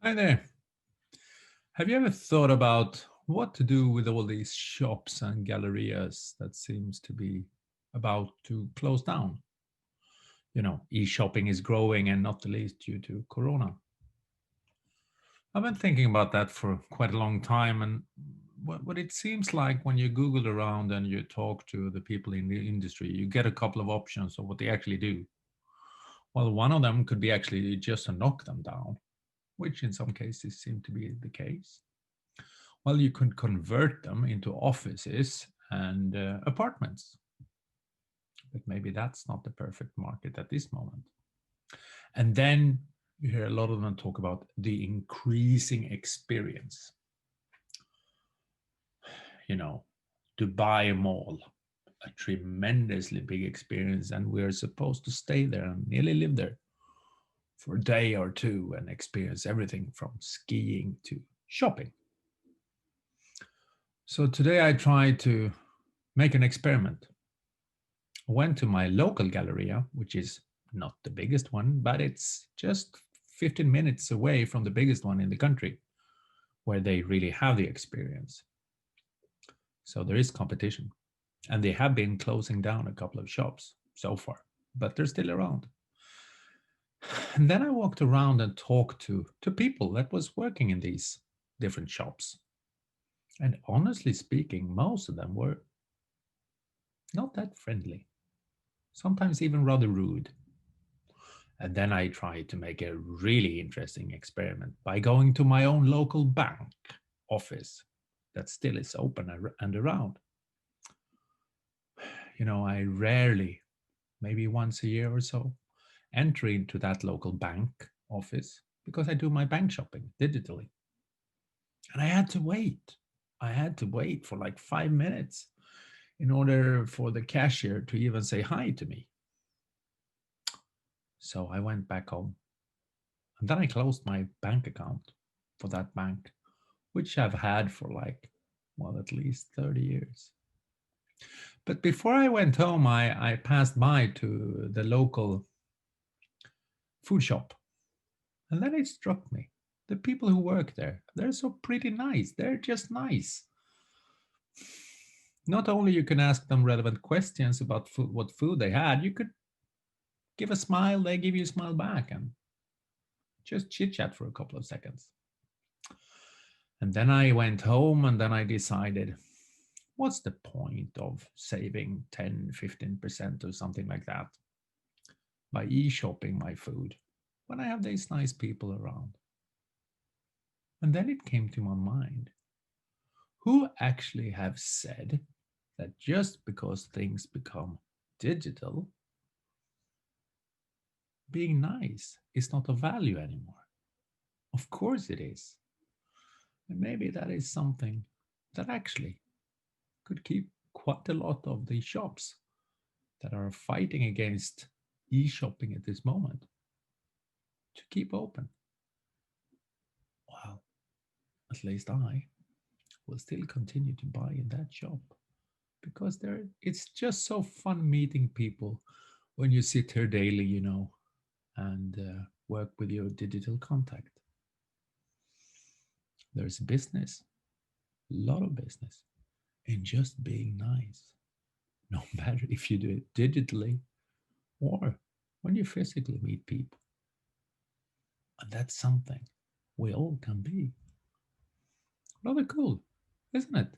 Hi there. Have you ever thought about what to do with all these shops and gallerias that seems to be about to close down? E-shopping is growing and not the least due to Corona. I've been thinking about that for quite a long time, and what it seems like when you Google around and you talk to the people in the industry, you get a couple of options of what they actually do. Well, one of them could be actually just to knock them down, which in some cases seem to be the case. Well, you could convert them into offices and apartments, but maybe that's not the perfect market at this moment. And then you hear a lot of them talk about the increasing experience. You know, Dubai Mall, a tremendously big experience, and we're supposed to stay there and nearly live there for a day or two and experience everything from skiing to shopping. So today I tried to make an experiment. I went to my local Galleria, which is not the biggest one, but it's just 15 minutes away from the biggest one in the country, where they really have the experience. So there is competition. And they have been closing down a couple of shops so far, but they're still around. And then I walked around and talked to people that was working in these different shops. And honestly speaking, most of them were not that friendly, sometimes even rather rude. And then I tried to make a really interesting experiment by going to my own local bank office that still is open and around. I rarely, maybe once a year or so, enter into that local bank office because I do my bank shopping digitally. And I had to wait. I had to wait for like 5 minutes in order for the cashier to even say hi to me. So I went back home and then I closed my bank account for that bank, which I've had for like, well, at least 30 years. But before I went home, I passed by to the local food shop. And then it struck me. The people who work there, they're so pretty nice. They're just nice. Not only you can ask them relevant questions about food, what food they had, you could give a smile, they give you a smile back and just chit chat for a couple of seconds. And then I went home and then I decided, what's the point of saving 10, 15% or something like that by e-shopping my food when I have these nice people around? And then it came to my mind, who actually have said that just because things become digital, being nice is not of value anymore? Of course it is. And maybe that is something that actually could keep quite a lot of the shops that are fighting against e-shopping at this moment to keep open. Well, at least I will still continue to buy in that shop because it's just so fun meeting people when you sit here daily, and work with your digital contact. There's business, a lot of business, in just being nice, no matter if you do it digitally or when you physically meet people. And that's something we all can be. Rather cool, isn't it?